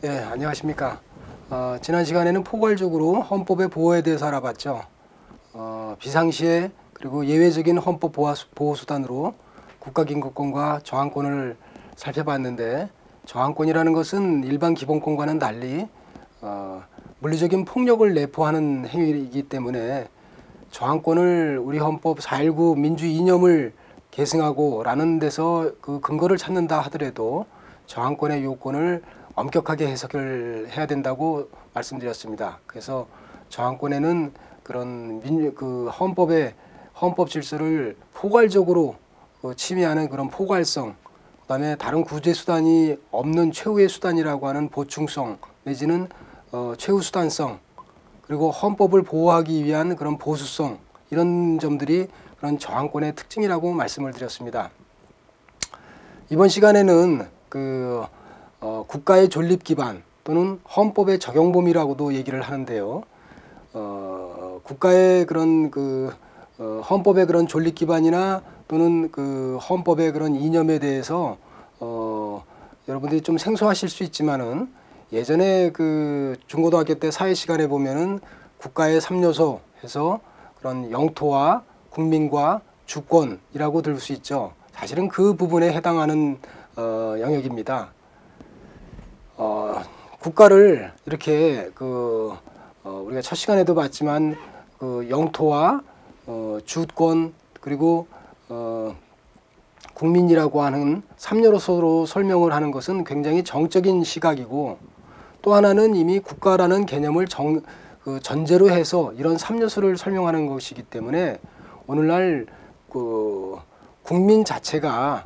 네, 안녕하십니까. 지난 시간에는 포괄적으로 헌법의 보호에 대해서 알아봤죠. 비상시에 그리고 예외적인 헌법 보호수단으로 국가긴급권과 저항권을 살펴봤는데, 저항권이라는 것은 일반 기본권과는 달리 물리적인 폭력을 내포하는 행위이기 때문에 저항권을 우리 헌법 4.19 민주 이념을 계승하고 라는 데서 그 근거를 찾는다 하더라도 저항권의 요건을 엄격하게 해석을 해야 된다고 말씀드렸습니다. 그래서 저항권에는 그런 헌법 질서를 포괄적으로 침해하는 그런 포괄성, 그다음에 다른 구제 수단이 없는 최후의 수단이라고 하는 보충성 내지는 최후 수단성, 그리고 헌법을 보호하기 위한 그런 보수성, 이런 점들이 그런 저항권의 특징이라고 말씀을 드렸습니다. 이번 시간에는 국가의 존립 기반 또는 헌법의 적용 범위라고도 얘기를 하는데요. 국가의 그런 헌법의 그런 존립 기반이나 또는 헌법의 그런 이념에 대해서 여러분들이 좀 생소하실 수 있지만은, 예전에 중고등학교 때 사회 시간에 보면은 국가의 3요소 해서 그런 영토와 국민과 주권이라고 들을 수 있죠. 사실은 그 부분에 해당하는 영역입니다. 국가를 이렇게 우리가 첫 시간에도 봤지만 영토와 주권 그리고 국민이라고 하는 3요소로 설명을 하는 것은 굉장히 정적인 시각이고, 또 하나는 이미 국가라는 개념을 전제로 해서 이런 3요소를 설명하는 것이기 때문에 오늘날 국민 자체가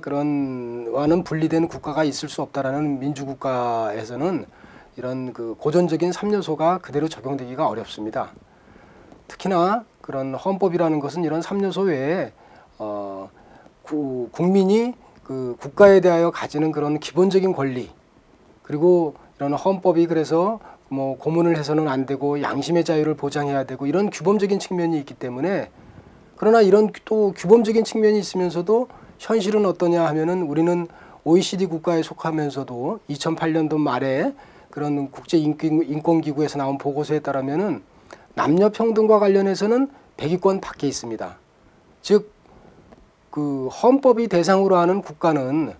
그런 와는 분리된 국가가 있을 수 없다라는 민주국가에서는 이런 고전적인 3요소가 그대로 적용되기가 어렵습니다. 특히나 그런 헌법이라는 것은 이런 3요소 외에 국민이 국가에 대하여 가지는 그런 기본적인 권리, 그리고 이런 헌법이 그래서 고문을 해서는 안 되고 양심의 자유를 보장해야 되고 이런 규범적인 측면이 있기 때문에, 그러나 이런 또 규범적인 측면이 있으면서도 현실은 어떠냐 하면은 우리는 OECD 국가에 속하면서도 2008년도 말에 그런 국제인권기구에서 나온 보고서에 따르면은 남녀 평등과 관련해서는 100위권 밖에 있습니다. 즉 헌법이 대상으로 하는 국가는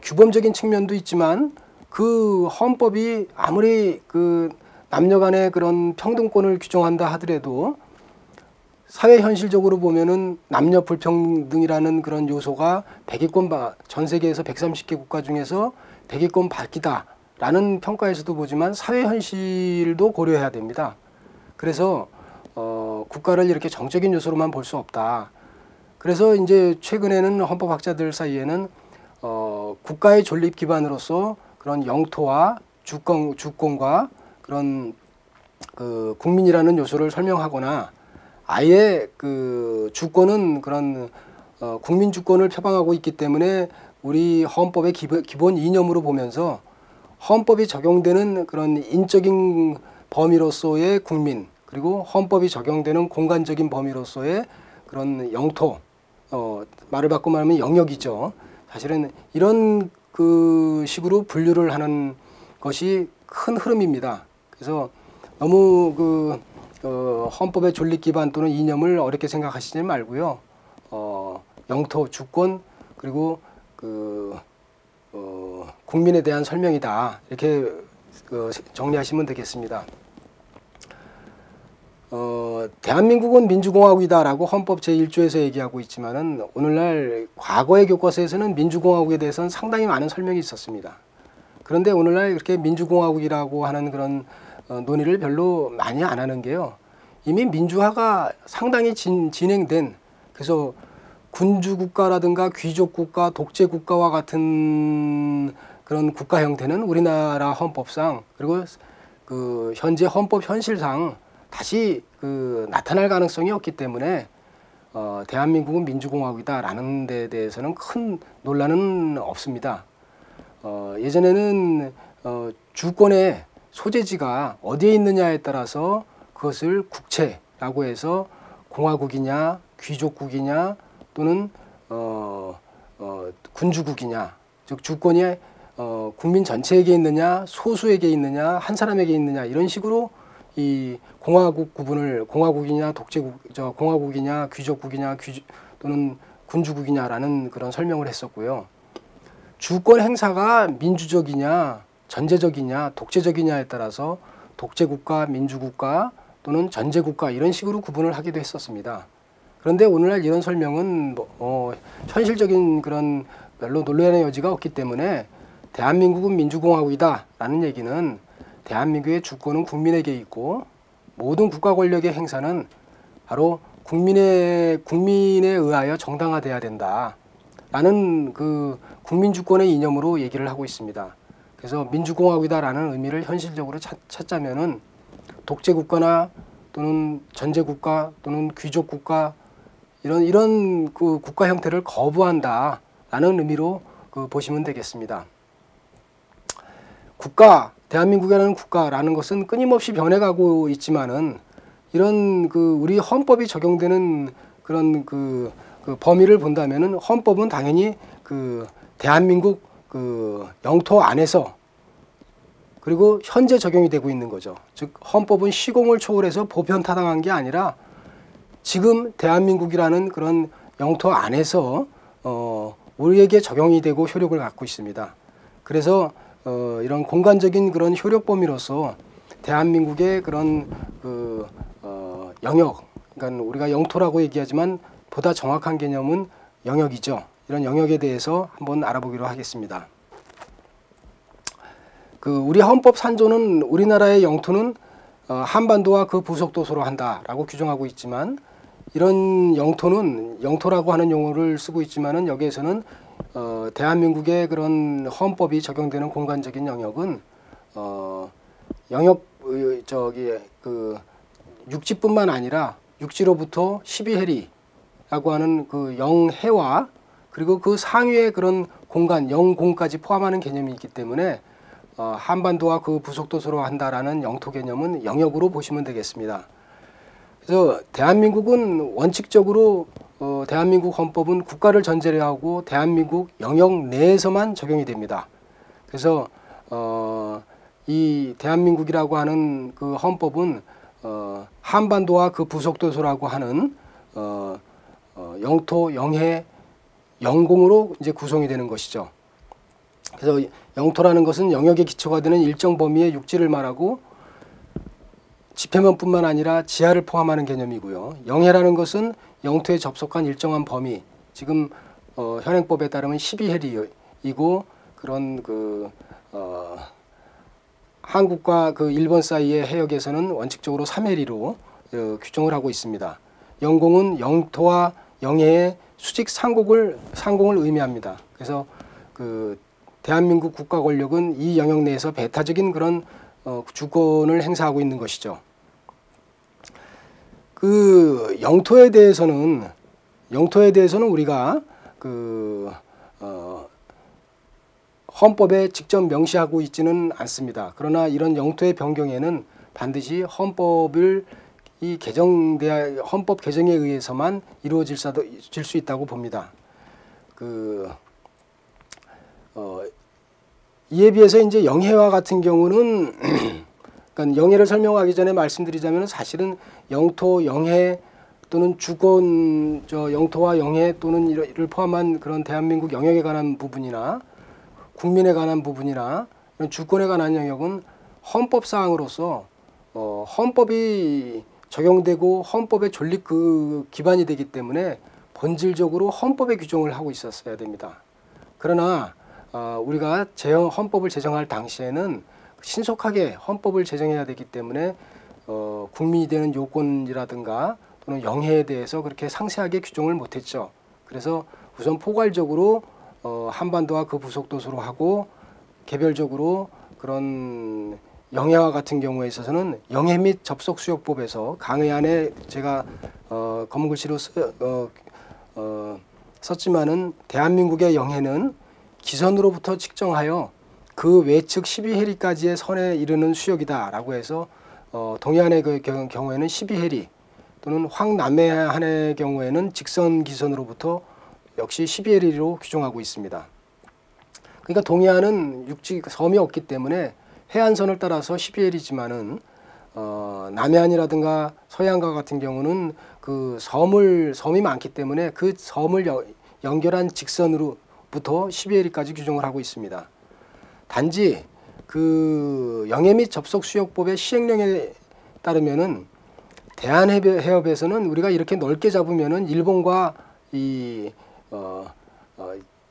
규범적인 측면도 있지만 그 헌법이 아무리 남녀 간의 그런 평등권을 규정한다 하더라도 사회 현실적으로 보면은 남녀 불평등이라는 그런 요소가 100위권 전 세계에서 130개 국가 중에서 100위권 밖이다라는 평가에서도 보지만 사회 현실도 고려해야 됩니다. 그래서 국가를 이렇게 정적인 요소로만 볼 수 없다. 그래서 이제 최근에는 헌법학자들 사이에는 국가의 존립 기반으로서 그런 영토와 주권과 그런 국민이라는 요소를 설명하거나, 아예 주권은 그런 국민 주권을 표방하고 있기 때문에 우리 헌법의 기본 이념으로 보면서 헌법이 적용되는 그런 인적인 범위로서의 국민, 그리고 헌법이 적용되는 공간적인 범위로서의 그런 영토, 말을 바꾸면 말하면 영역이죠. 사실은 이런 식으로 분류를 하는 것이 큰 흐름입니다. 그래서 너무 헌법의 존립 기반 또는 이념을 어렵게 생각하시지 말고요. 영토, 주권, 그리고 국민에 대한 설명이다, 이렇게 정리하시면 되겠습니다. 대한민국은 민주공화국이다라고 헌법 제1조에서 얘기하고 있지만은, 오늘날 과거의 교과서에서는 민주공화국에 대해서는 상당히 많은 설명이 있었습니다. 그런데 오늘날 이렇게 민주공화국이라고 하는 그런 논의를 별로 많이 안 하는 게요, 이미 민주화가 상당히 진행된, 그래서 군주국가라든가 귀족국가, 독재국가와 같은 그런 국가 형태는 우리나라 헌법상, 그리고 현재 헌법 현실상 다시 나타날 가능성이 없기 때문에 대한민국은 민주공화국이다라는 데 대해서는 큰 논란은 없습니다. 예전에는 주권의 소재지가 어디에 있느냐에 따라서 그것을 국채라고 해서 공화국이냐 귀족국이냐 또는 군주국이냐, 즉 주권이 국민 전체에게 있느냐, 소수에게 있느냐, 한 사람에게 있느냐, 이런 식으로 이 공화국 구분을 공화국이냐 공화국이냐 귀족국이냐 또는 군주국이냐라는 그런 설명을 했었고요. 주권 행사가 민주적이냐 전제적이냐 독재적이냐에 따라서 독재국가, 민주국가 또는 전제국가 이런 식으로 구분을 하기도 했었습니다. 그런데 오늘날 이런 설명은 현실적인 그런 별로 논란의 여지가 없기 때문에 대한민국은 민주공화국이다라는 얘기는 대한민국의 주권은 국민에게 있고 모든 국가 권력의 행사는 바로 국민에 의하여 정당화돼야 된다라는 그 국민 주권의 이념으로 얘기를 하고 있습니다. 그래서 민주공화국이다라는 의미를 현실적으로 찾자면은 독재국가나 또는 전제국가 또는 귀족국가 이런 그 국가 형태를 거부한다라는 의미로 보시면 되겠습니다. 대한민국이라는 국가라는 것은 끊임없이 변해가고 있지만은 이런 우리 헌법이 적용되는 그런 그 범위를 본다면은 헌법은 당연히 대한민국 영토 안에서 그리고 현재 적용이 되고 있는 거죠. 즉 헌법은 시공을 초월해서 보편 타당한 게 아니라 지금 대한민국이라는 그런 영토 안에서 우리에게 적용이 되고 효력을 갖고 있습니다. 그래서 이런 공간적인 그런 효력 범위로서 대한민국의 그런 영역, 그러니까 우리가 영토라고 얘기하지만 보다 정확한 개념은 영역이죠. 이런 영역에 대해서 한번 알아보기로 하겠습니다. 우리 헌법 3조는 우리나라의 영토는 한반도와 그 부속도서로 한다라고 규정하고 있지만 이런 영토라고 하는 용어를 쓰고 있지만은 여기에서는 대한민국의 그런 헌법이 적용되는 공간적인 영역은 육지뿐만 아니라 육지로부터 12해리라고 하는 영해와 그리고 그 상위의 그런 공간 영공까지 포함하는 개념이 있기 때문에 한반도와 그 부속도서로 한다라는 영토 개념은 영역으로 보시면 되겠습니다. 그래서 대한민국은 원칙적으로 대한민국 헌법은 국가를 전제로 하고 대한민국 영역 내에서만 적용이 됩니다. 그래서 이 대한민국이라고 하는 그 헌법은 한반도와 그 부속도서라고 하는 영토, 영해, 영공으로 이제 구성이 되는 것이죠. 그래서 영토라는 것은 영역의 기초가 되는 일정 범위의 육지를 말하고 지표면뿐만 아니라 지하를 포함하는 개념이고요. 영해라는 것은 영토에 접속한 일정한 범위, 지금 현행법에 따르면 12해리이고 그런 한국과 일본 사이의 해역에서는 원칙적으로 3해리로 규정을 하고 있습니다. 영공은 영토와 영해의 수직 상공을 의미합니다. 그래서 대한민국 국가 권력은 이 영역 내에서 배타적인 그런 주권을 행사하고 있는 것이죠. 영토에 대해서는 우리가 헌법에 직접 명시하고 있지는 않습니다. 그러나 이런 영토의 변경에는 반드시 헌법 개정에 의해서만 이루어질 수 있다고 봅니다. 이에 비해서 이제 영해와 같은 경우는 그러니까 영해를 설명하기 전에 말씀드리자면 사실은 영토, 영해 또는 주권, 영토와 영해 또는 이를 포함한 그런 대한민국 영역에 관한 부분이나 국민에 관한 부분이나 이런 주권에 관한 영역은 헌법 사항으로서 헌법이 적용되고 헌법의 존립 기반이 되기 때문에 본질적으로 헌법의 규정을 하고 있었어야 됩니다. 그러나 우리가 헌법을 제정할 당시에는 신속하게 헌법을 제정해야 되기 때문에 국민이 되는 요건이라든가 또는 영해에 대해서 그렇게 상세하게 규정을 못했죠. 그래서 우선 포괄적으로 한반도와 그 부속도서로 하고 개별적으로 그런 영해와 같은 경우에 있어서는 영해 및 접속수역법에서 강의 안에 제가 검은 글씨로 썼지만은 대한민국의 영해는 기선으로부터 측정하여 그 외측 12해리까지의 선에 이르는 수역이다라고 해서 동해안의 경우에는 12해리 또는 황남해안의 경우에는 직선 기선으로부터 역시 12해리로 규정하고 있습니다. 그러니까 동해안은 육지 섬이 없기 때문에 해안선을 따라서 12L이지만은 남해안이라든가 서해안과 같은 경우는 그 섬이 많기 때문에 그 섬을 연결한 직선으로부터 12L까지 규정을 하고 있습니다. 단지 그 영해 및 접속 수역법의 시행령에 따르면은 대한해협에서는 우리가 이렇게 넓게 잡으면은 일본과 이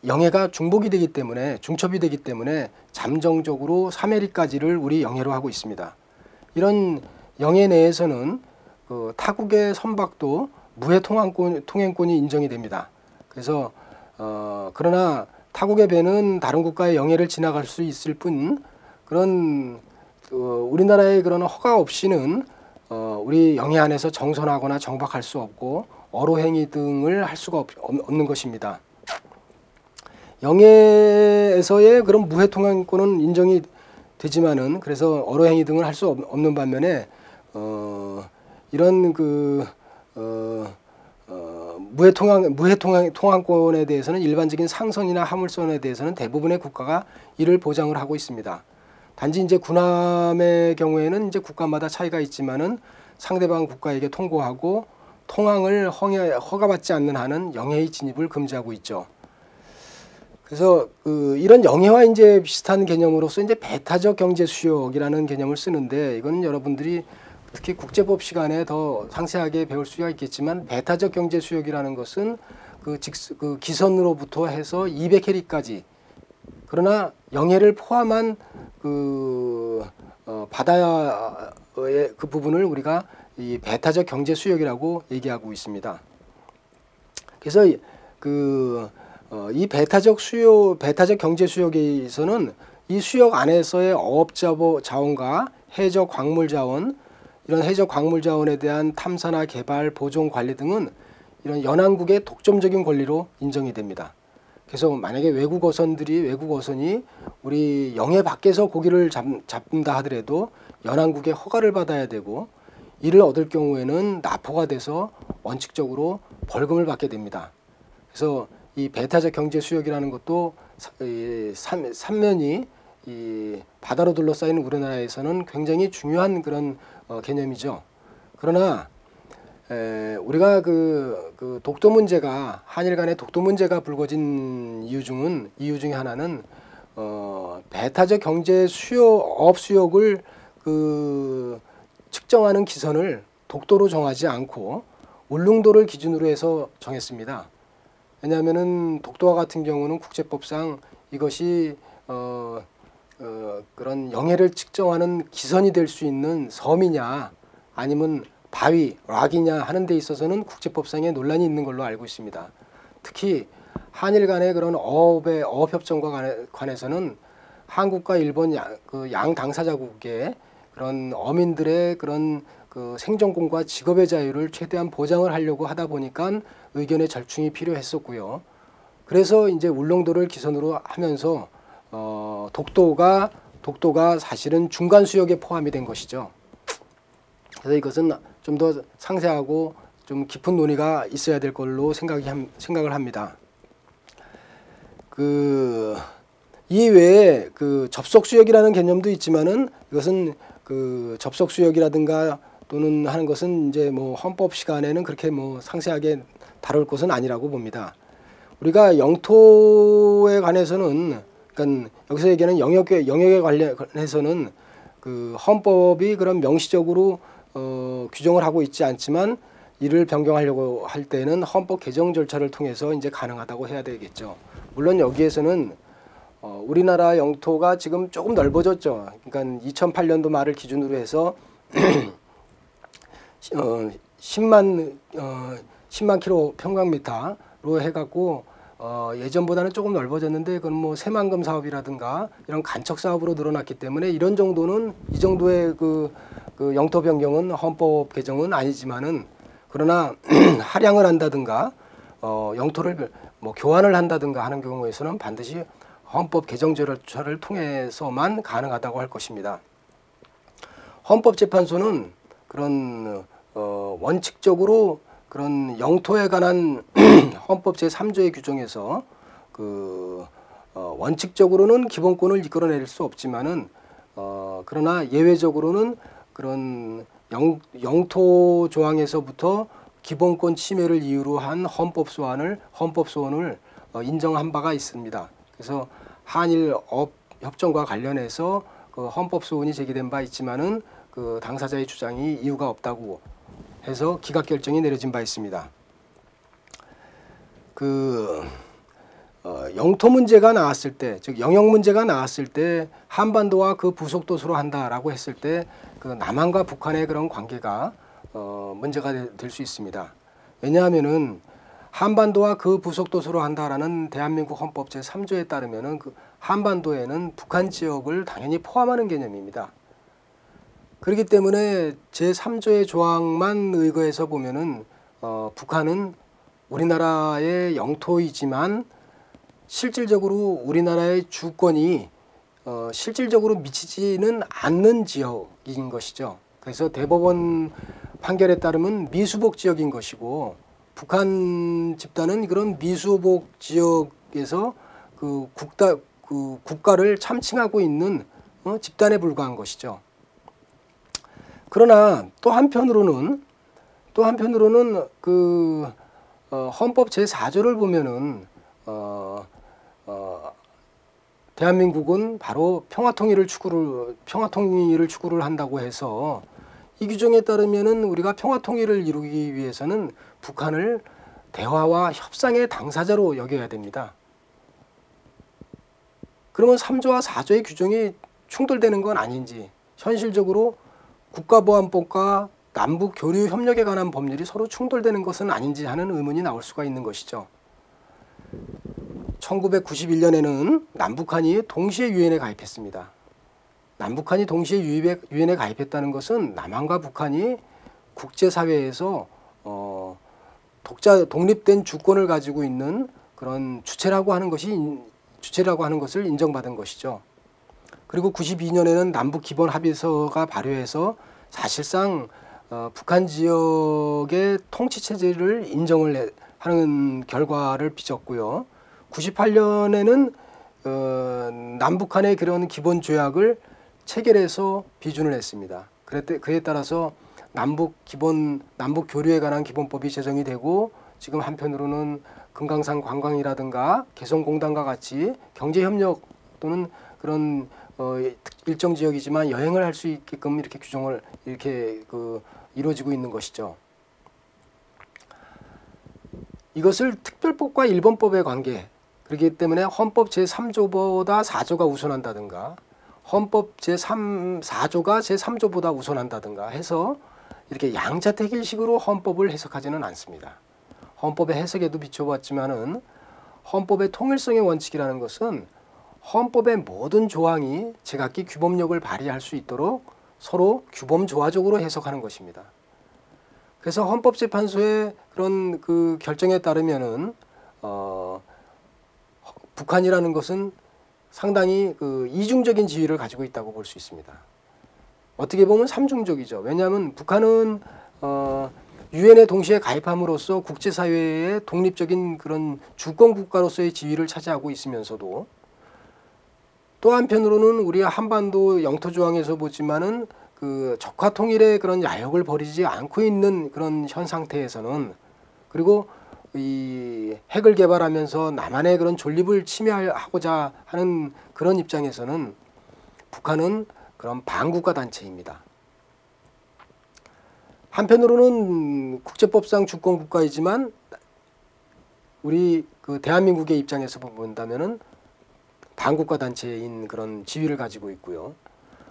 영해가 중복이 되기 때문에 중첩이 되기 때문에 잠정적으로 3L까지를 우리 영해로 하고 있습니다. 이런 영해 내에서는 그 타국의 선박도 무해 통행권이 인정이 됩니다. 그래서 그러나 타국의 배는 다른 국가의 영해를 지나갈 수 있을 뿐 그런 우리나라의 그런 허가 없이는 우리 영해 안에서 정선하거나 정박할 수 없고 어로행위 등을 할 수가 없는 것입니다. 영해에서의 그런 무해 통행권은 인정이 되지만은 그래서 어로행위 등을 할 수 없는 반면에 이런 그 무해 통항권에 대해서는 일반적인 상선이나 화물선에 대해서는 대부분의 국가가 이를 보장을 하고 있습니다. 단지 이제 군함의 경우에는 이제 국가마다 차이가 있지만은 상대방 국가에게 통보하고 통항을 허가받지 않는 한은 영해의 진입을 금지하고 있죠. 그래서 이런 영해와 이제 비슷한 개념으로서 이제 배타적 경제 수역이라는 개념을 쓰는데 이건 여러분들이 특히 국제법 시간에 더 상세하게 배울 수가 있겠지만 배타적 경제 수역이라는 것은 그 기선으로부터 해서 200해리까지 그러나 영해를 포함한 그 바다의 그 부분을 우리가 이 배타적 경제 수역이라고 얘기하고 있습니다. 그래서 이 배타적 경제 수역에서는 이 수역 안에서의 어업 자원과 해적 광물 자원 이런 해적 광물 자원에 대한 탐사나 개발, 보존, 관리 등은 이런 연안국의 독점적인 권리로 인정이 됩니다. 그래서 만약에 외국 어선이 우리 영해 밖에서 고기를 잡는다 하더라도 연안국의 허가를 받아야 되고 이를 얻을 경우에는 납포가 돼서 원칙적으로 벌금을 받게 됩니다. 그래서 이 배타적 경제 수역이라는 것도 삼면이 이 바다로 둘러싸인 우리나라에서는 굉장히 중요한 그런 개념이죠. 그러나 우리가 그 독도 문제가 한일 간의 독도 문제가 불거진 이유 중에 하나는 배타적 경제 어업 수역을 측정하는 기선을 독도로 정하지 않고 울릉도를 기준으로 해서 정했습니다. 왜냐하면은 독도와 같은 경우는 국제법상 이것이 그런 영해를 측정하는 기선이 될 수 있는 섬이냐 아니면 바위, 락이냐 하는 데 있어서는 국제법상의 논란이 있는 걸로 알고 있습니다. 특히 한일 간의 그런 어업 협정과 관해서는 한국과 일본 양 당사자국의 그런 어민들의 그런 그 생존권과 직업의 자유를 최대한 보장을 하려고 하다 보니까 의견의 절충이 필요했었고요. 그래서 이제 울릉도를 기선으로 하면서 독도가 사실은 중간 수역에 포함이 된 것이죠. 그래서 이것은 좀 더 상세하고 좀 깊은 논의가 있어야 될 걸로 생각을 합니다. 이 외에 접속 수역이라는 개념도 있지만은 이것은 접속 수역이라든가 또는 하는 것은 이제 뭐 헌법 시간에는 그렇게 뭐 상세하게 다룰 것은 아니라고 봅니다. 우리가 영토에 관해서는 그러니까 여기서 얘기하는 영역에 관해서는 헌법이 그런 명시적으로 규정을 하고 있지 않지만 이를 변경하려고 할 때는 헌법 개정 절차를 통해서 이제 가능하다고 해야 되겠죠. 물론 여기에서는 우리나라 영토가 지금 조금 넓어졌죠. 그러니까 2008년도 말을 기준으로 해서 10만 킬로 평방미터로 해갖고 예전보다는 조금 넓어졌는데 그건 뭐 새만금 사업이라든가 이런 간척 사업으로 늘어났기 때문에 이런 정도는 이 정도의 그 영토 변경은 헌법 개정은 아니지만은 그러나 할양을 한다든가 영토를 뭐 교환을 한다든가 하는 경우에서는 반드시 헌법 개정 절차를 통해서만 가능하다고 할 것입니다. 헌법재판소는 그런 원칙적으로 그런 영토에 관한 헌법 제3조의 규정에서 원칙적으로는 기본권을 이끌어낼 수 없지만은 그러나 예외적으로는 그런 영토 조항에서부터 기본권 침해를 이유로 한 헌법소원을 인정한 바가 있습니다. 그래서 한일 업 협정과 관련해서 그 헌법소원이 제기된 바 있지만은 그 당사자의 주장이 이유가 없다고 해서 기각 결정이 내려진 바 있습니다. 영토 문제가 나왔을 때, 즉 영역 문제가 나왔을 때 한반도와 그 부속 도서로 한다라고 했을 때 그 남한과 북한의 그런 관계가 문제가 될 수 있습니다. 왜냐하면은 한반도와 그 부속 도서로 한다라는 대한민국 헌법 제3조에 따르면은 그 한반도에는 북한 지역을 당연히 포함하는 개념입니다. 그렇기 때문에 제3조의 조항만 의거해서 보면은 북한은 우리나라의 영토이지만 실질적으로 우리나라의 주권이 실질적으로 미치지는 않는 지역인 것이죠. 그래서 대법원 판결에 따르면 미수복 지역인 것이고 북한 집단은 그런 미수복 지역에서 그 국가를 참칭하고 있는 집단에 불과한 것이죠. 그러나 또 한편으로는 그 헌법 제4조를 보면은 대한민국은 바로 평화통일을 추구를 한다고 해서 이 규정에 따르면은 우리가 평화통일을 이루기 위해서는 북한을 대화와 협상의 당사자로 여겨야 됩니다. 그러면 3조와 4조의 규정이 충돌되는 건 아닌지, 현실적으로 국가보안법과 남북 교류 협력에 관한 법률이 서로 충돌되는 것은 아닌지 하는 의문이 나올 수가 있는 것이죠. 1991년에는 남북한이 동시에 유엔에 가입했습니다. 남북한이 동시에 유엔에 가입했다는 것은 남한과 북한이 국제사회에서 독립된 주권을 가지고 있는 그런 주체라고 하는 것을 인정받은 것이죠. 그리고 92년에는 남북 기본 합의서가 발효해서 사실상 북한 지역의 통치 체제를 인정을 하는 결과를 빚었고요. 98년에는 남북한의 그런 기본 조약을 체결해서 비준을 했습니다. 그에 따라서 남북 교류에 관한 기본법이 제정이 되고 지금 한편으로는 금강산 관광이라든가 개성공단과 같이 경제협력 또는 그런 일정 지역이지만 여행을 할 수 있게끔 이렇게 규정을 이루어지고 있는 것이죠. 이것을 특별법과 일본법의 관계, 그렇기 때문에 헌법 제3조보다 4조가 우선한다든가 헌법 제4조가 제3조보다 우선한다든가 해서 이렇게 양자택일식으로 헌법을 해석하지는 않습니다. 헌법의 해석에도 비춰봤지만은 헌법의 통일성의 원칙이라는 것은 헌법의 모든 조항이 제각기 규범력을 발휘할 수 있도록 서로 규범조화적으로 해석하는 것입니다. 그래서 헌법재판소의 그런 그 결정에 따르면은 북한이라는 것은 상당히 그 이중적인 지위를 가지고 있다고 볼 수 있습니다. 어떻게 보면 삼중적이죠. 왜냐하면 북한은 유엔에 동시에 가입함으로써 국제사회의 독립적인 그런 주권 국가로서의 지위를 차지하고 있으면서도 또 한편으로는 우리 한반도 영토 조항에서 보지만은 그 적화 통일의 그런 야욕을 버리지 않고 있는 그런 현 상태에서는, 그리고 이 핵을 개발하면서 남한의 그런 존립을 침해하고자 하는 그런 입장에서는 북한은 그런 반국가 단체입니다. 한편으로는 국제법상 주권 국가이지만 우리 그 대한민국의 입장에서 본다면은 반국가 단체인 그런 지위를 가지고 있고요.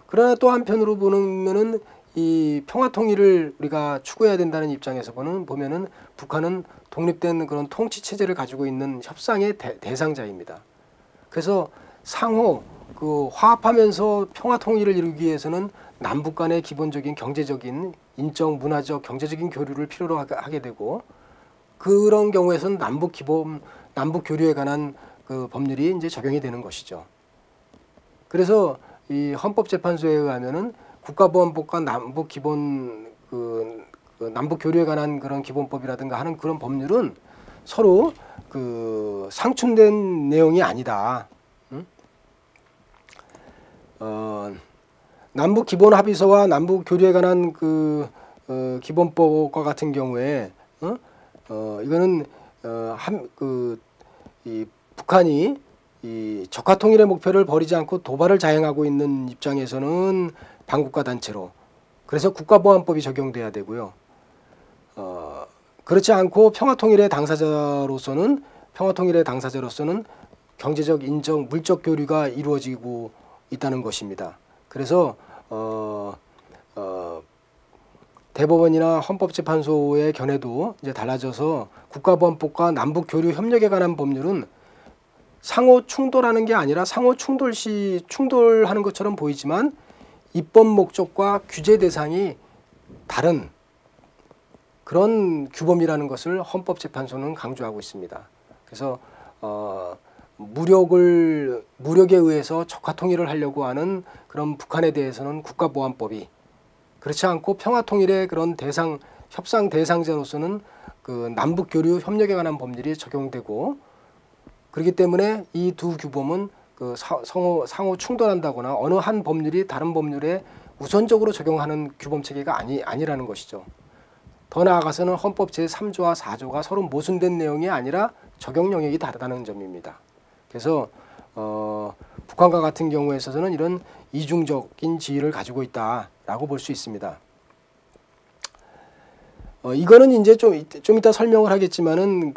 그러나 또 한편으로 보면은 이 평화 통일을 우리가 추구해야 된다는 입장에서 보면은 북한은 독립된 그런 통치 체제를 가지고 있는 협상의 대상자입니다. 그래서 상호 그 화합하면서 평화 통일을 이루기 위해서는 남북 간의 기본적인 경제적인, 인적, 문화적, 경제적인 교류를 필요로 하게 되고, 그런 경우에서는 남북 교류에 관한 그 법률이 이제 적용이 되는 것이죠. 그래서 이 헌법재판소에 의하면은 국가보안법과 남북 교류에 관한 그런 기본법이라든가 하는 그런 법률은 서로 그 상충된 내용이 아니다. 남북 기본 합의서와 남북 교류에 관한 기본법과 같은 경우에 이거는 이 북한이 이 적화 통일의 목표를 버리지 않고 도발을 자행하고 있는 입장에서는 반국가 단체로, 그래서 국가보안법이 적용돼야 되고요. 그렇지 않고 평화통일의 당사자로서는 경제적, 인적, 물적 교류가 이루어지고 있다는 것입니다. 그래서 대법원이나 헌법재판소의 견해도 이제 달라져서 국가보안법과 남북 교류 협력에 관한 법률은 상호 충돌하는 게 아니라 상호 충돌 시 충돌하는 것처럼 보이지만 입법 목적과 규제 대상이 다른 그런 규범이라는 것을 헌법재판소는 강조하고 있습니다. 그래서 무력에 의해서 적화 통일을 하려고 하는 그런 북한에 대해서는 국가보안법이, 그렇지 않고 평화통일의 그런 협상 대상자로서는 그 남북교류 협력에 관한 법률이 적용되고, 그렇기 때문에 이 두 규범은 그 상호 충돌한다거나 어느 한 법률이 다른 법률에 우선적으로 적용하는 규범 체계가 아니라는 것이죠. 더 나아가서는 헌법 제3조와 4조가 서로 모순된 내용이 아니라 적용 영역이 다르다는 점입니다. 그래서 북한과 같은 경우에 있어서는 이런 이중적인 지위를 가지고 있다라고 볼 수 있습니다. 이거는 이제 좀 이따 설명을 하겠지만은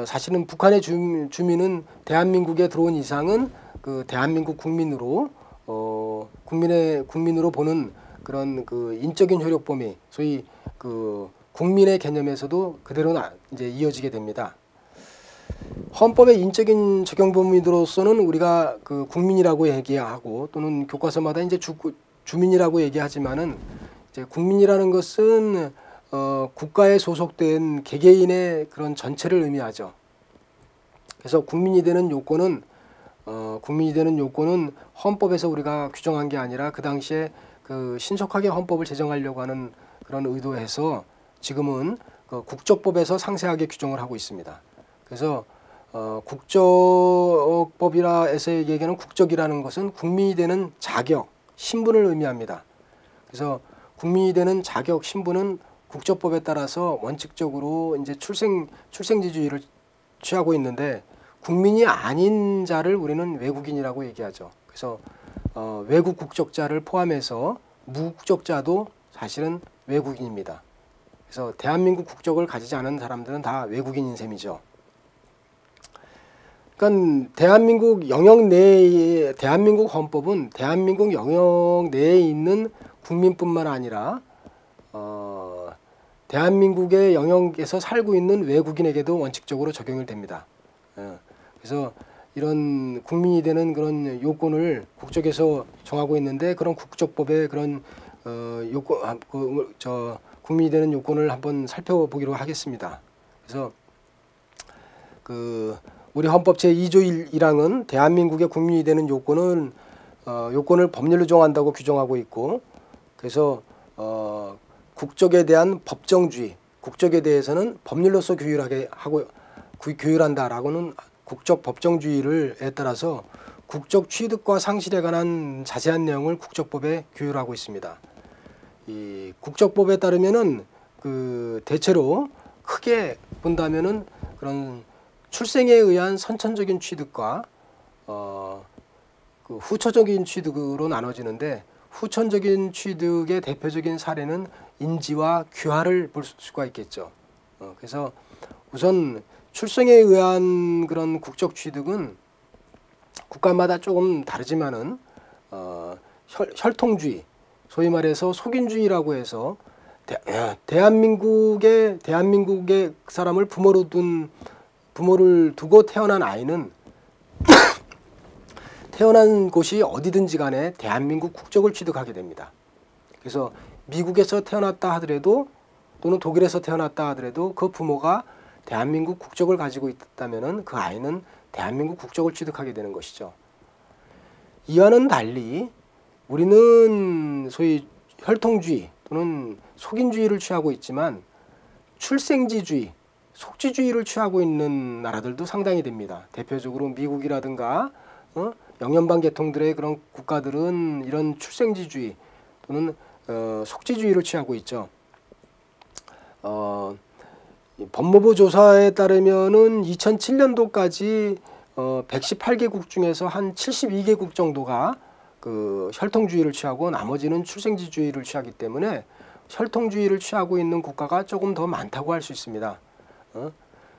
사실은 북한의 주민은 대한민국에 들어온 이상은 그 대한민국 국민으로 국민으로 보는 그런 그 인적인 효력 범위, 소위 그 국민의 개념에서도 그대로 이제 이어지게 됩니다. 헌법의 인적인 적용 범위로서는 우리가 그 국민이라고 얘기하고 또는 교과서마다 이제 주민이라고 얘기하지만은 이제 국민이라는 것은 국가에 소속된 개개인의 그런 전체를 의미하죠. 그래서 국민이 되는 요건은 헌법에서 우리가 규정한 게 아니라 그 당시에 그 신속하게 헌법을 제정하려고 하는 그런 의도에서 지금은 그 국적법에서 상세하게 규정을 하고 있습니다. 그래서 국적법이라에서 얘기하는 국적이라는 것은 국민이 되는 자격, 신분을 의미합니다. 그래서 국민이 되는 자격, 신분은 국적법에 따라서 원칙적으로 이제 출생지주의를 취하고 있는데, 국민이 아닌 자를 우리는 외국인이라고 얘기하죠. 그래서 외국 국적자를 포함해서 무국적자도 사실은 외국인입니다. 그래서 대한민국 국적을 가지지 않은 사람들은 다 외국인인 셈이죠. 그러니까 대한민국 헌법은 대한민국 영역 내에 있는 국민뿐만 아니라 대한민국의 영역에서 살고 있는 외국인에게도 원칙적으로 적용이 됩니다. 그래서 이런 국민이 되는 그런 요건을 국적에서 정하고 있는데, 그런 국적법의 그런 국민이 되는 요건을 한번 살펴보기로 하겠습니다. 그래서 우리 헌법 제2조 1항은 대한민국의 국민이 되는 요건을 법률로 정한다고 규정하고 있고, 그래서 국적에 대한 법정주의, 국적에 대해서는 법률로서 규율한다라고는 국적 법정주의에 따라서 국적 취득과 상실에 관한 자세한 내용을 국적법에 규율하고 있습니다. 이 국적법에 따르면은 대체로 크게 본다면은 그런 출생에 의한 선천적인 취득과 후천적인 취득으로 나눠지는데, 후천적인 취득의 대표적인 사례는 인지와 귀화를 볼 수가 있겠죠. 그래서 우선 출생에 의한 그런 국적 취득은 국가마다 조금 다르지만은 혈통주의, 소위 말해서 속인주의라고 해서 대한민국의 사람을 부모를 두고 태어난 아이는 태어난 곳이 어디든지 간에 대한민국 국적을 취득하게 됩니다. 그래서 미국에서 태어났다 하더라도 또는 독일에서 태어났다 하더라도 그 부모가 대한민국 국적을 가지고 있다면은 그 아이는 대한민국 국적을 취득하게 되는 것이죠. 이와는 달리 우리는 소위 혈통주의 또는 속인주의를 취하고 있지만 출생지주의, 속지주의를 취하고 있는 나라들도 상당히 됩니다. 대표적으로 미국이라든가 영연방 계통들의 그런 국가들은 이런 출생지주의 또는 속지주의를 취하고 있죠. 법무부 조사에 따르면은 2007년도까지 118개국 중에서 한 72개국 정도가 그 혈통주의를 취하고 나머지는 출생지주의를 취하기 때문에 혈통주의를 취하고 있는 국가가 조금 더 많다고 할 수 있습니다.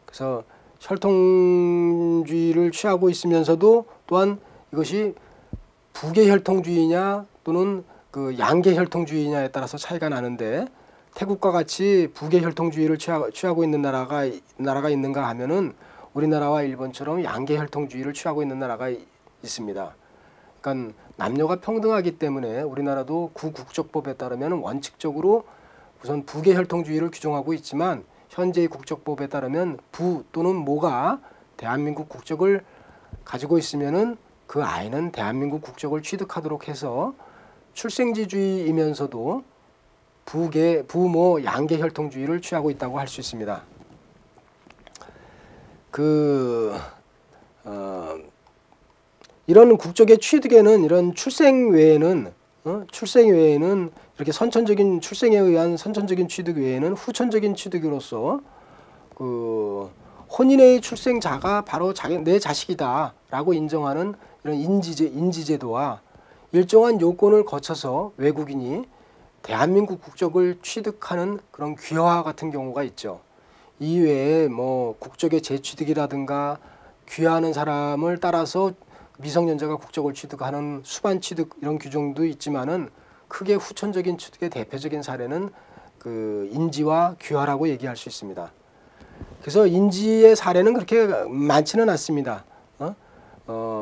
그래서 혈통주의를 취하고 있으면서도 또한 이것이 부계혈통주의냐 또는 그 양계혈통주의냐에 따라서 차이가 나는데, 태국과 같이 부계혈통주의를 취하고 있는 나라가 있는가 하면은 우리나라와 일본처럼 양계혈통주의를 취하고 있는 나라가 있습니다. 그러니까 남녀가 평등하기 때문에 우리나라도 구국적법에 따르면 원칙적으로 우선 부계혈통주의를 규정하고 있지만, 현재의 국적법에 따르면 부 또는 모가 대한민국 국적을 가지고 있으면은 그 아이는 대한민국 국적을 취득하도록 해서 출생지주의이면서도 부모 양계혈통주의를 취하고 있다고 할 수 있습니다. 이런 국적의 취득에는 이런 출생 외에는 이렇게 선천적인 출생에 의한 선천적인 취득 외에는 후천적인 취득으로서 그 혼인의 출생자가 바로 내 자식이다라고 인정하는 이런 인지제도와 일정한 요건을 거쳐서 외국인이 대한민국 국적을 취득하는 그런 귀화 같은 경우가 있죠. 이외에 뭐 국적의 재취득이라든가 귀화하는 사람을 따라서 미성년자가 국적을 취득하는 수반 취득 이런 규정도 있지만은 크게 후천적인 취득의 대표적인 사례는 그 인지와 귀화라고 얘기할 수 있습니다. 그래서 인지의 사례는 그렇게 많지는 않습니다.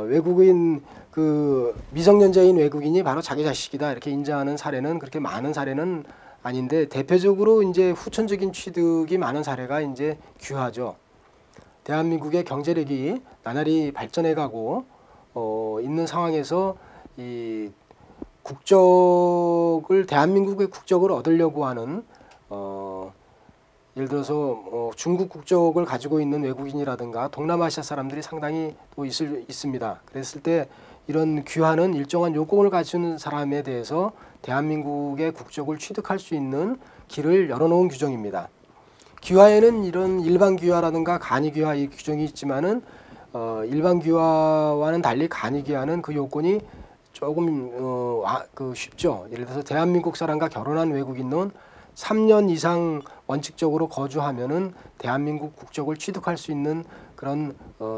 외국인 그 미성년자인 외국인이 바로 자기 자식이다 이렇게 인정하는 사례는 그렇게 많은 사례는 아닌데, 대표적으로 이제 후천적인 취득이 많은 사례가 이제 귀화죠. 대한민국의 경제력이 나날이 발전해가고 있는 상황에서 이 국적을 대한민국의 국적을 얻으려고 하는 예를 들어서 중국 국적을 가지고 있는 외국인이라든가 동남아시아 사람들이 상당히 또 있습니다. 그랬을 때 이런 귀화는 일정한 요건을 갖춘 사람에 대해서 대한민국의 국적을 취득할 수 있는 길을 열어놓은 규정입니다. 귀화에는 이런 일반 귀화라든가 간이 귀화 이 규정이 있지만은 일반 귀화와는 달리 간이 귀화는 그 요건이 조금 쉽죠. 예를 들어서 대한민국 사람과 결혼한 외국인은 3년 이상 원칙적으로 거주하면은 대한민국 국적을 취득할 수 있는 그런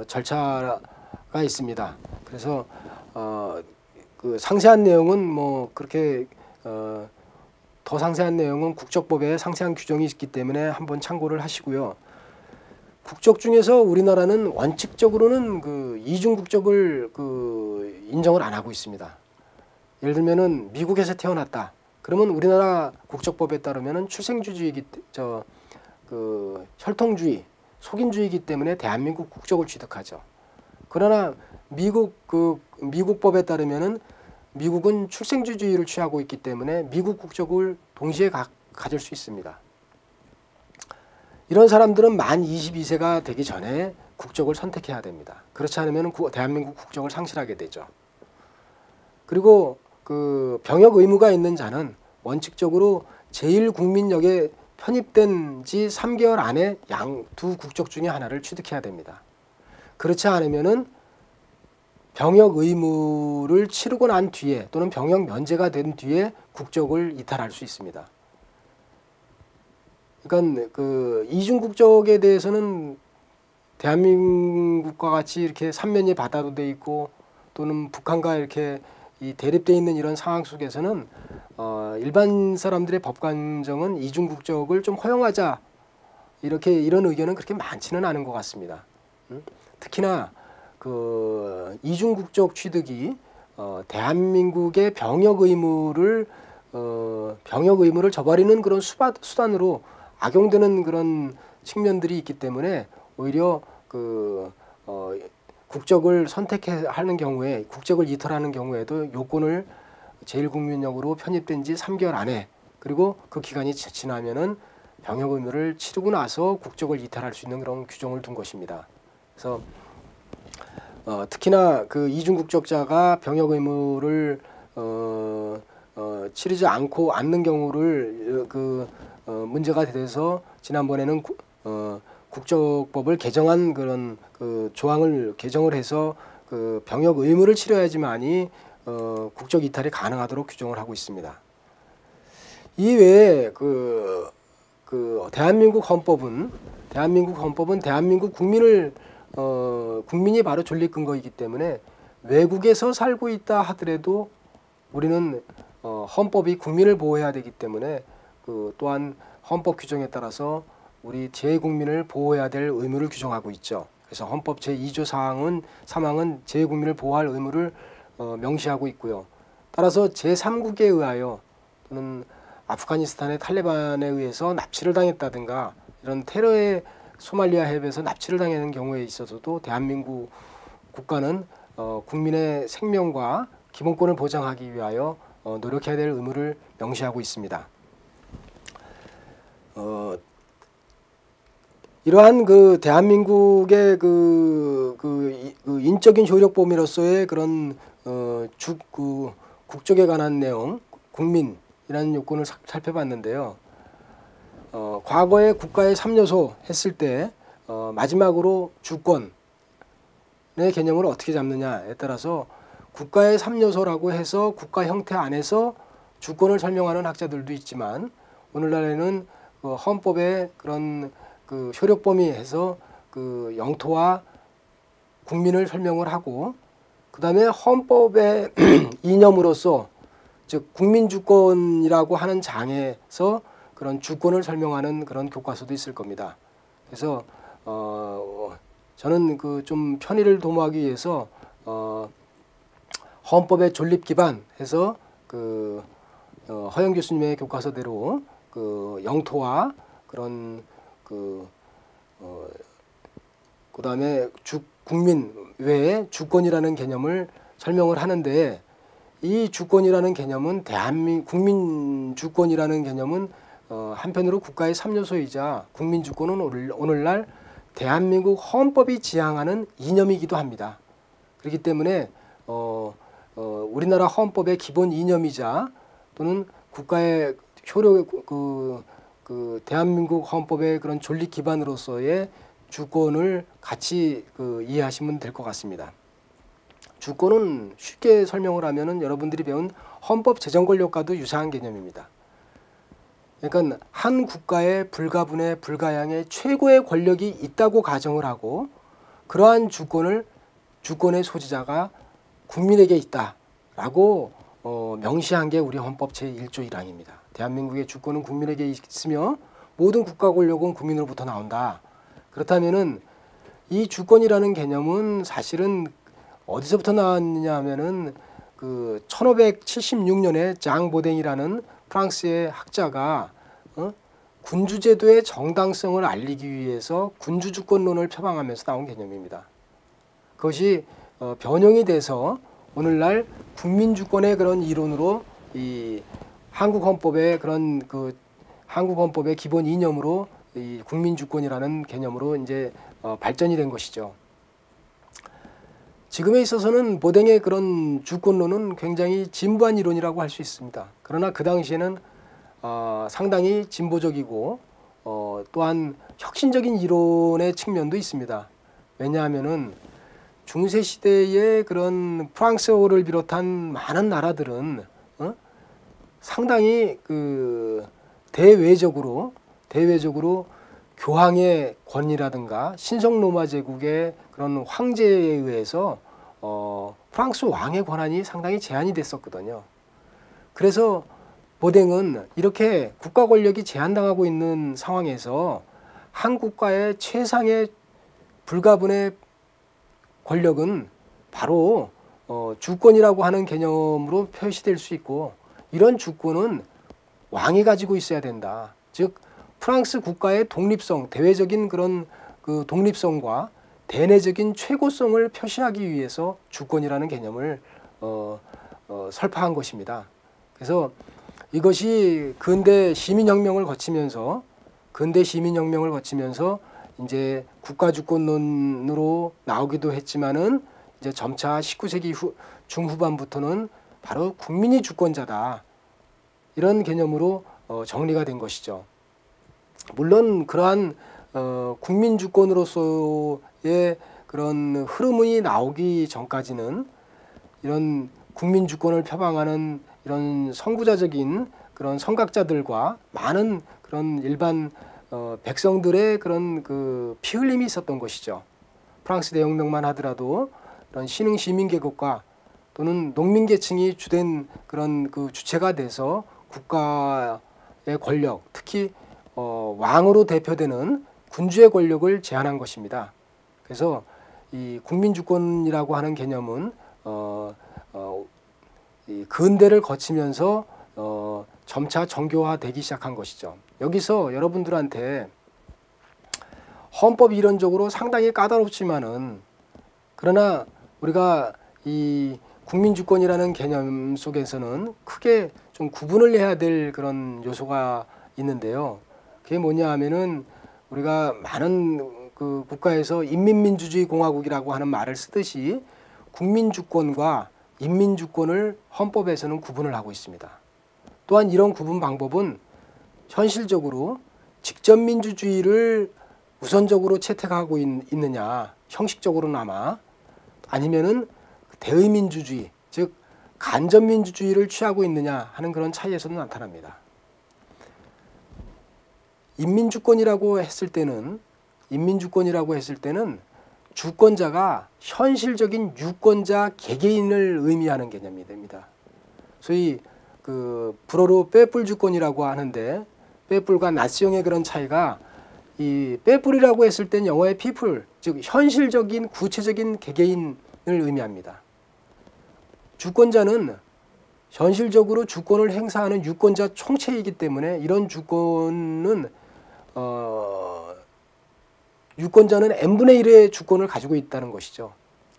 절차가 있습니다. 그래서 그 상세한 내용은 뭐 그렇게 더 상세한 내용은 국적법에 상세한 규정이 있기 때문에 한번 참고를 하시고요. 국적 중에서 우리나라는 원칙적으로는 그 이중 국적을 인정을 안 하고 있습니다. 예를 들면은 미국에서 태어났다. 그러면 우리나라 국적법에 따르면은 혈통주의, 속인주의이기 때문에 대한민국 국적을 취득하죠. 그러나 미국법에 따르면은 미국은 출생주의를 취하고 있기 때문에 미국 국적을 동시에 가질 수 있습니다. 이런 사람들은 만 22세가 되기 전에 국적을 선택해야 됩니다. 그렇지 않으면 대한민국 국적을 상실하게 되죠. 그리고 그 병역 의무가 있는 자는 원칙적으로 제1국민역에 편입된 지 3개월 안에 두 국적 중에 하나를 취득해야 됩니다. 그렇지 않으면은 병역 의무를 치르고 난 뒤에 또는 병역 면제가 된 뒤에 국적을 이탈할 수 있습니다. 그러니까 그 이중 국적에 대해서는 대한민국과 같이 이렇게 삼면이 바다로 돼 있고 또는 북한과 이렇게 대립돼 있는 이런 상황 속에서는 일반 사람들의 법관정은 이중 국적을 좀 허용하자 이런 의견은 그렇게 많지는 않은 것 같습니다. 특히나 그 이중 국적 취득이 대한민국의 병역 의무를 저버리는 그런 수단으로 악용되는 그런 측면들이 있기 때문에 오히려 국적을 선택하는 경우에 국적을 이탈하는 경우에도 요건을 제1국민역으로 편입된 지 3개월 안에 그리고 그 기간이 지나면은 병역 의무를 치르고 나서 국적을 이탈할 수 있는 그런 규정을 둔 것입니다. 그래서 특히나 그 이중 국적자가 병역 의무를 치르지 않는 경우를 문제가 돼서 지난번에는 국적법을 개정한 그런 조항을 개정을 해서 병역 의무를 치러야지만이 국적 이탈이 가능하도록 규정을 하고 있습니다. 이외에 대한민국 헌법은 대한민국 국민이 바로 존립 근거이기 때문에 외국에서 살고 있다 하더라도 우리는 헌법이 국민을 보호해야 되기 때문에 또한 헌법 규정에 따라서 우리 재국민을 보호해야 될 의무를 규정하고 있죠. 그래서 헌법 제2조 사망은 재국민을 보호할 의무를 명시하고 있고요. 따라서 제3국에 의하여 또는 아프가니스탄의 탈레반에 의해서 납치를 당했다든가 이런 테러의 소말리아 해협에서 납치를 당하는 경우에 있어서도 대한민국 국가는 국민의 생명과 기본권을 보장하기 위하여 노력해야 될 의무를 명시하고 있습니다. 이러한 대한민국의 인적인 효력범위로서의 그런 국적에 관한 내용, 국민이라는 요건을 살펴봤는데요. 과거에 국가의 3요소 했을 때 마지막으로 주권의 개념을 어떻게 잡느냐에 따라서 국가의 3요소라고 해서 국가 형태 안에서 주권을 설명하는 학자들도 있지만 오늘날에는 헌법의 그런 효력 범위에서 영토와 국민을 설명을 하고 그 다음에 헌법의 이념으로서 즉 국민주권이라고 하는 장에서 그런 주권을 설명하는 그런 교과서도 있을 겁니다. 그래서 저는 좀 편의를 도모하기 위해서 헌법의 존립 기반해서 허영 교수님의 교과서대로 영토와 그런 그다음에 국민 외에 주권이라는 개념을 설명을 하는데 이 주권이라는 개념은 국민 주권이라는 개념은 한편으로 국가의 3요소이자 국민 주권은 오늘날 대한민국 헌법이 지향하는 이념이기도 합니다. 그렇기 때문에 우리나라 헌법의 기본 이념이자 또는 국가의 효력 대한민국 헌법의 그런 존립 기반으로서의 주권을 같이 이해하시면 될 것 같습니다. 주권은 쉽게 설명을 하면은 여러분들이 배운 헌법 재정 권력과도 유사한 개념입니다. 그러니까 한 국가의 불가분의 불가양의 최고의 권력이 있다고 가정을 하고 그러한 주권의 소지자가 국민에게 있다라고 명시한 게 우리 헌법 제1조 1항입니다. 대한민국의 주권은 국민에게 있으며 모든 국가 권력은 국민으로부터 나온다. 그렇다면은 이 주권이라는 개념은 사실은 어디서부터 나왔느냐 하면은 1576년에 장 보댕이라는 프랑스의 학자가 군주제도의 정당성을 알리기 위해서 군주주권론을 표방하면서 나온 개념입니다. 그것이 변형이 돼서 오늘날 국민주권의 그런 이론으로 이 한국 헌법의 그런 한국 헌법의 기본 이념으로 이 국민주권이라는 개념으로 이제 발전이 된 것이죠. 지금에 있어서는 보댕의 그런 주권론은 굉장히 진부한 이론이라고 할 수 있습니다. 그러나 그 당시에는 상당히 진보적이고 또한 혁신적인 이론의 측면도 있습니다. 왜냐하면은 중세 시대의 그런 프랑스어를 비롯한 많은 나라들은 상당히 대외적으로 교황의 권위라든가 신성 로마 제국의 그런 황제에 의해서 프랑스 왕의 권한이 상당히 제한이 됐었거든요. 그래서 보댕은 이렇게 국가 권력이 제한당하고 있는 상황에서 한 국가의 최상의 불가분의 권력은 바로 주권이라고 하는 개념으로 표시될 수 있고 이런 주권은 왕이 가지고 있어야 된다. 즉 프랑스 국가의 독립성, 대외적인 그런 독립성과 대내적인 최고성을 표시하기 위해서 주권이라는 개념을 설파한 것입니다. 그래서 이것이 근대 시민혁명을 거치면서 이제 국가주권론으로 나오기도 했지만은 이제 점차 19세기 중후반부터는 바로 국민이 주권자다. 이런 개념으로 정리가 된 것이죠. 물론 그러한 국민 주권으로서의 그런 흐름이 나오기 전까지는 이런 국민 주권을 표방하는 이런 선구자적인 그런 선각자들과 많은 그런 일반 백성들의 그런 그 피흘림이 있었던 것이죠. 프랑스 대혁명만 하더라도 그런 신흥 시민 계급과 또는 농민 계층이 주된 그런 그 주체가 돼서 국가의 권력, 특히 왕으로 대표되는 군주의 권력을 제한한 것입니다. 그래서 이 국민주권이라고 하는 개념은 이 근대를 거치면서 점차 정교화되기 시작한 것이죠. 여기서 여러분들한테 헌법 이론적으로 상당히 까다롭지만은 그러나 우리가 이 국민주권이라는 개념 속에서는 크게 좀 구분을 해야 될 그런 요소가 있는데요. 그게 뭐냐 하면은 우리가 많은 그 국가에서 인민민주주의 공화국이라고 하는 말을 쓰듯이 국민주권과 인민주권을 헌법에서는 구분을 하고 있습니다. 또한 이런 구분 방법은 현실적으로 직접민주주의를 우선적으로 채택하고 있느냐, 형식적으로나마, 아니면은 대의민주주의, 즉 간접민주주의를 취하고 있느냐 하는 그런 차이에서도 나타납니다. 인민주권이라고 했을 때는 주권자가 현실적인 유권자 개개인을 의미하는 개념이 됩니다. 소위 그 불어로 빼뿔주권이라고 하는데 빼뿔과 나시용의 그런 차이가 이 빼뿔이라고 했을 땐 영어의 people, 즉 현실적인 구체적인 개개인을 의미합니다. 주권자는 현실적으로 주권을 행사하는 유권자 총체이기 때문에 이런 주권은 유권자는 n분의 1의 주권을 가지고 있다는 것이죠.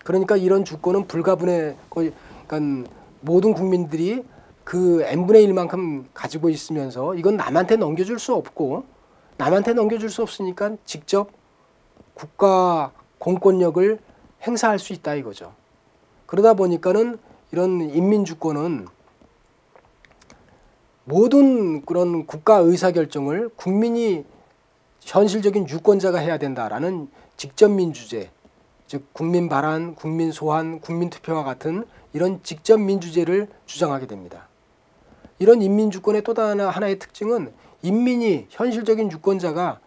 그러니까 이런 주권은 불가분의, 그러니까 모든 국민들이 그 n분의 1만큼 가지고 있으면서 이건 남한테 넘겨줄 수 없고, 남한테 넘겨줄 수 없으니까 직접 국가 공권력을 행사할 수 있다 이거죠. 그러다 보니까는 이런 인민주권은 모든 그런 국가 의사결정을 국민이 현실적인 유권자가 해야 된다라는 직접민주제, 즉 국민발안, 국민소환, 국민투표와 같은 이런 직접민주제를 주장하게 됩니다. 이런 인민주권의 또 하나의 특징은 인민이 현실적인 유권자가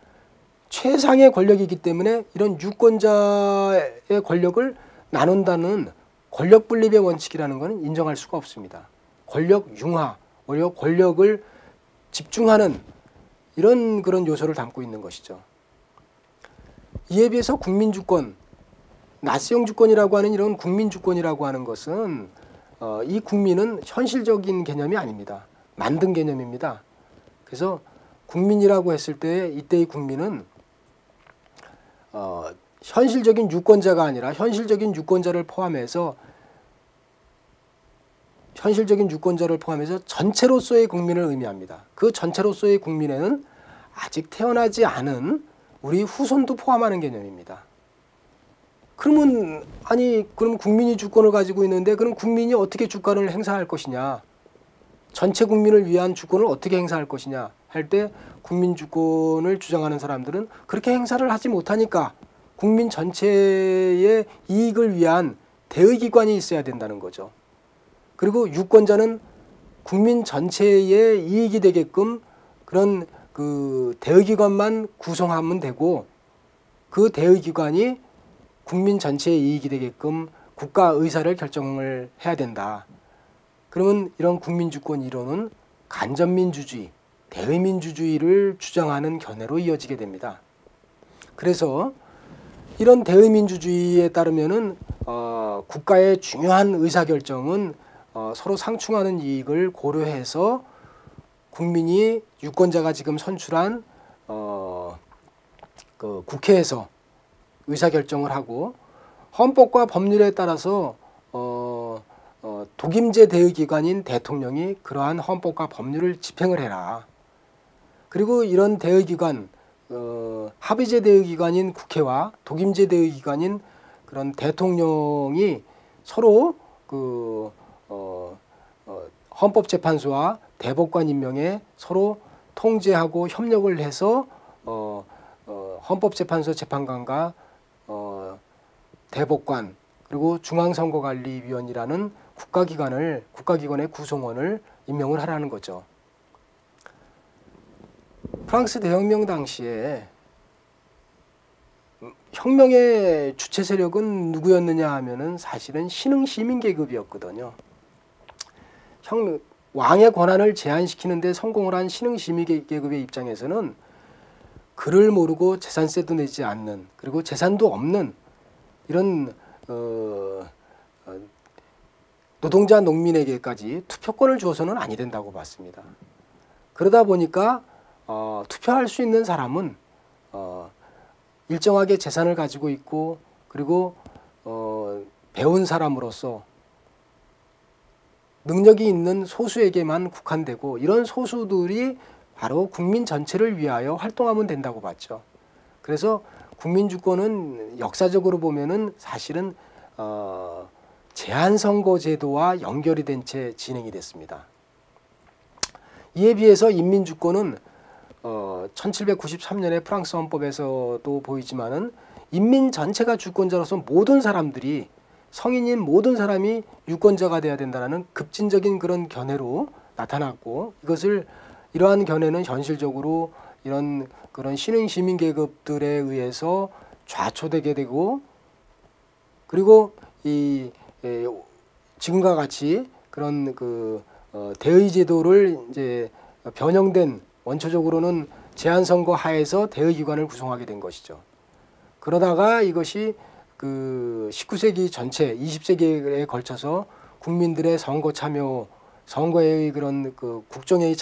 최상의 권력이기 때문에 이런 유권자의 권력을 나눈다는 권력분립의 원칙이라는 것은 인정할 수가 없습니다. 권력 융화, 오히려 권력을 집중하는 이런 그런 요소를 담고 있는 것이죠. 이에 비해서 국민주권, 나시용 주권이라고 하는 이런 국민주권이라고 하는 것은 이 국민은 현실적인 개념이 아닙니다. 만든 개념입니다. 그래서 국민이라고 했을 때 이때의 국민은 현실적인 유권자가 아니라 현실적인 유권자를 포함해서 전체로서의 국민을 의미합니다. 그 전체로서의 국민에는 아직 태어나지 않은 우리 후손도 포함하는 개념입니다. 그러면 그럼 국민이 주권을 가지고 있는데 그럼 국민이 어떻게 주권을 행사할 것이냐? 전체 국민을 위한 주권을 어떻게 행사할 것이냐 할 때 국민 주권을 주장하는 사람들은 그렇게 행사를 하지 못하니까 국민 전체의 이익을 위한 대의기관이 있어야 된다는 거죠. 그리고 유권자는 국민 전체의 이익이 되게끔 그런 그 대의기관만 구성하면 되고 그 대의기관이 국민 전체의 이익이 되게끔 국가 의사를 결정을 해야 된다. 그러면 이런 국민주권 이론은 간접민주주의, 대의민주주의를 주장하는 견해로 이어지게 됩니다. 그래서 이런 대의민주주의에 따르면은 국가의 중요한 의사결정은 서로 상충하는 이익을 고려해서 국민이 유권자가 지금 선출한 그 국회에서 의사결정을 하고 헌법과 법률에 따라서 독임제 대의기관인 대통령이 그러한 헌법과 법률을 집행을 해라. 그리고 이런 대의기관, 합의제 대의기관인 국회와 독임제 대의기관인 그런 대통령이 서로 헌법재판소와 대법관 임명에 서로 통제하고 협력을 해서 헌법재판소 재판관과 대법관 그리고 중앙선거관리위원이라는 국가기관의 구성원을 임명을 하라는 거죠. 프랑스 대혁명 당시에 혁명의 주체 세력은 누구였느냐 하면은 사실은 신흥 시민 계급이었거든요. 왕의 권한을 제한시키는 데 성공을 한 신흥 시민 계급의 입장에서는 글을 모르고 재산세도 내지 않는 그리고 재산도 없는 이런 노동자 농민에게까지 투표권을 주어서는 아니 된다고 봤습니다. 그러다 보니까 투표할 수 있는 사람은 일정하게 재산을 가지고 있고 그리고 배운 사람으로서 능력이 있는 소수에게만 국한되고 이런 소수들이 바로 국민 전체를 위하여 활동하면 된다고 봤죠. 그래서 국민주권은 역사적으로 보면은 사실은 제한선거제도와 연결이 된 채 진행이 됐습니다. 이에 비해서 인민주권은 1793년에 프랑스 헌법에서도 보이지만은 인민 전체가 주권자로서 모든 사람들이 성인인 모든 사람이 유권자가 돼야 된다는 급진적인 그런 견해로 나타났고 이러한 견해는 현실적으로 이런 그런 신흥 시민 계급들에 의해서 좌초되게 되고 그리고 지금과 같이 그런 대의 제도를 이제 변형된 원초적으로는 제한선거 하에서 대의기관을 구성하게 된 것이죠. 그러다가 이것이 19세기 전체 20세기에 걸쳐서 국민들의 선거 참여, 선거의 그런 국정회의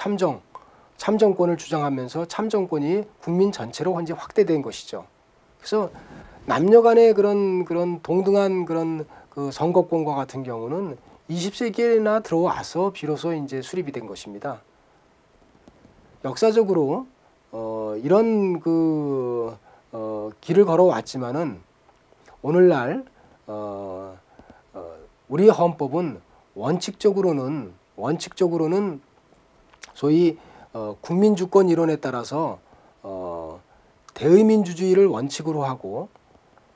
참정권을 주장하면서 참정권이 국민 전체로 현재 확대된 것이죠. 그래서 남녀 간의 그런 동등한 그런 선거권과 같은 경우는 20세기에나 들어와서 비로소 이제 수립이 된 것입니다. 역사적으로 이런 길을 걸어왔지만은 오늘날 우리 헌법은 원칙적으로는 소위 국민주권 이론에 따라서 대의민주주의를 원칙으로 하고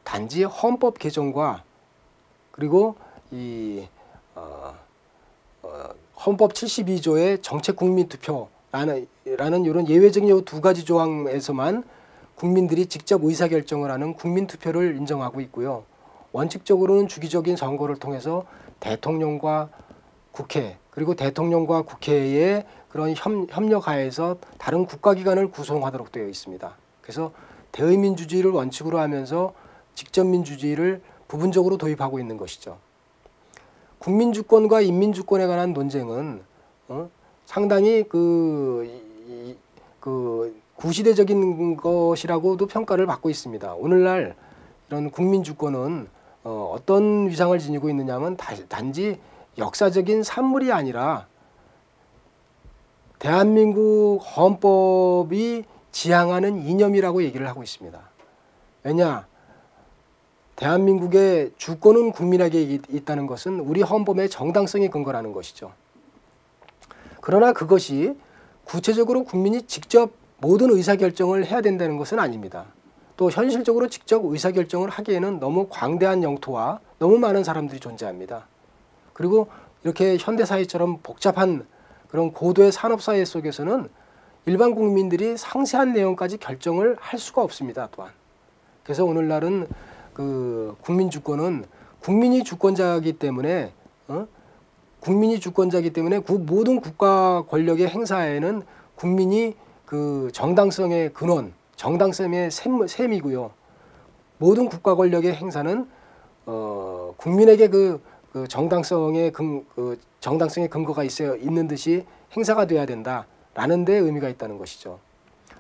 단지 헌법 개정과 그리고 이 헌법 72조의 정책국민투표라는 이런 예외적인 두 가지 조항에서만 국민들이 직접 의사결정을 하는 국민투표를 인정하고 있고요. 원칙적으로는 주기적인 선거를 통해서 대통령과 국회 그리고 대통령과 국회의 그런 협력하에서 다른 국가기관을 구성하도록 되어 있습니다. 그래서 대의민주주의를 원칙으로 하면서 직접민주주의를 부분적으로 도입하고 있는 것이죠. 국민주권과 인민주권에 관한 논쟁은 상당히 구시대적인 것이라고도 평가를 받고 있습니다. 오늘날 이런 국민주권은 어떤 위상을 지니고 있느냐면 단지 역사적인 산물이 아니라 대한민국 헌법이 지향하는 이념이라고 얘기를 하고 있습니다. 왜냐? 대한민국의 주권은 국민에게 있다는 것은 우리 헌법의 정당성이 근거라는 것이죠. 그러나 그것이 구체적으로 국민이 직접 모든 의사결정을 해야 된다는 것은 아닙니다. 또 현실적으로 직접 의사결정을 하기에는 너무 광대한 영토와 너무 많은 사람들이 존재합니다. 그리고 이렇게 현대사회처럼 복잡한 그런 고도의 산업사회 속에서는 일반 국민들이 상세한 내용까지 결정을 할 수가 없습니다. 또한. 그래서 오늘날은 국민주권은 국민이 주권자이기 때문에 모든 국가 권력의 행사에는 국민이 정당성의 근원, 정당성의 셈이고요. 모든 국가 권력의 행사는 국민에게 정당성의 근거가 있는 듯이 행사가 돼야 된다라는 데 의미가 있다는 것이죠.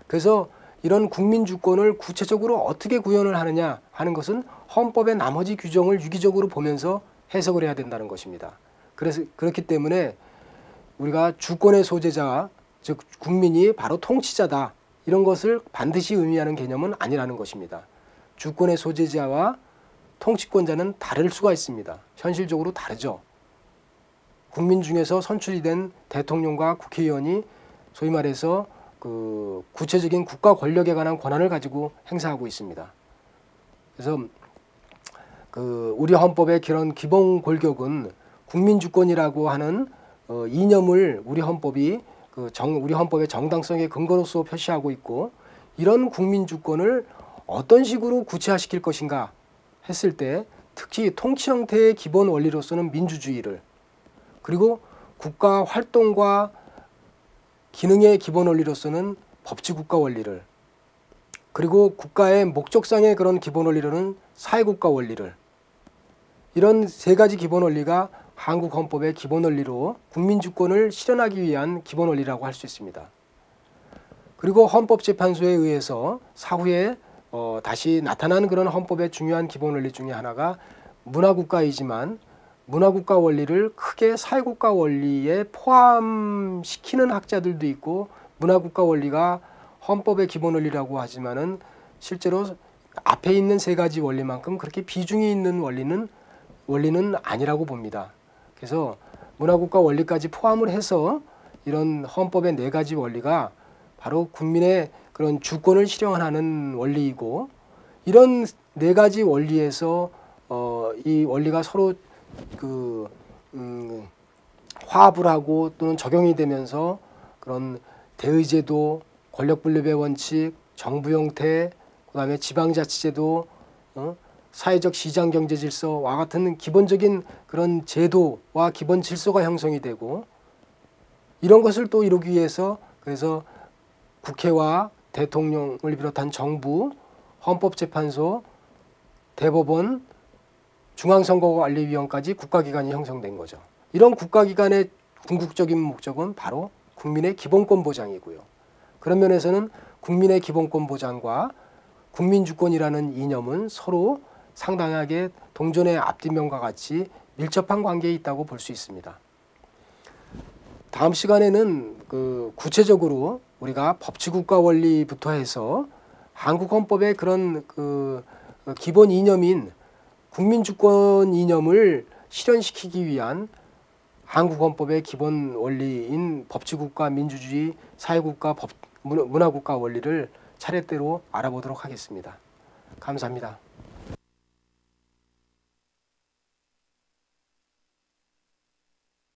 그래서 이런 국민주권을 구체적으로 어떻게 구현을 하느냐 하는 것은 헌법의 나머지 규정을 유기적으로 보면서 해석을 해야 된다는 것입니다. 그렇기 때문에 우리가 주권의 소재자, 즉 국민이 바로 통치자다 이런 것을 반드시 의미하는 개념은 아니라는 것입니다. 주권의 소재자와 통치권자는 다를 수가 있습니다. 현실적으로 다르죠. 국민 중에서 선출이 된 대통령과 국회의원이 소위 말해서 그 구체적인 국가 권력에 관한 권한을 가지고 행사하고 있습니다. 그래서 그 우리 헌법의 그런 기본 골격은 국민주권이라고 하는 이념을 우리 헌법이 우리 헌법의 정당성의 근거로서 표시하고 있고, 이런 국민주권을 어떤 식으로 구체화시킬 것인가 했을 때 특히 통치 형태의 기본 원리로서는 민주주의를, 그리고 국가 활동과 기능의 기본 원리로서는 법치국가 원리를, 그리고 국가의 목적상의 그런 기본 원리로는 사회국가 원리를, 이런 세 가지 기본 원리가 한국 헌법의 기본 원리로 국민주권을 실현하기 위한 기본 원리라고 할 수 있습니다. 그리고 헌법재판소에 의해서 사후에 다시 나타난 그런 헌법의 중요한 기본 원리 중에 하나가 문화국가이지만, 문화국가 원리를 크게 사회국가 원리에 포함시키는 학자들도 있고, 문화국가 원리가 헌법의 기본 원리라고 하지만은 실제로 앞에 있는 세 가지 원리만큼 그렇게 비중이 있는 원리는 아니라고 봅니다. 그래서 문화국가 원리까지 포함을 해서 이런 헌법의 네 가지 원리가 바로 국민의 그런 주권을 실현하는 원리이고, 이런 네 가지 원리에서 이 원리가 서로 화합을 하고 또는 적용이 되면서 그런 대의제도, 권력분립의 원칙, 정부 형태, 그다음에 지방자치제도, 사회적 시장경제질서와 같은 기본적인 그런 제도와 기본 질서가 형성이 되고, 이런 것을 또 이루기 위해서 그래서 국회와 대통령을 비롯한 정부, 헌법재판소, 대법원, 중앙선거관리위원까지 국가기관이 형성된 거죠. 이런 국가기관의 궁극적인 목적은 바로 국민의 기본권 보장이고요. 그런 면에서는 국민의 기본권 보장과 국민주권이라는 이념은 서로 상당하게 동전의 앞뒷면과 같이 밀접한 관계에 있다고 볼 수 있습니다. 다음 시간에는 구체적으로 우리가 법치국가 원리부터 해서 한국 헌법의 그런 기본 이념인 국민주권 이념을 실현시키기 위한 한국 헌법의 기본 원리인 법치국가, 민주주의, 사회국가, 문화국가 원리를 차례대로 알아보도록 하겠습니다. 감사합니다.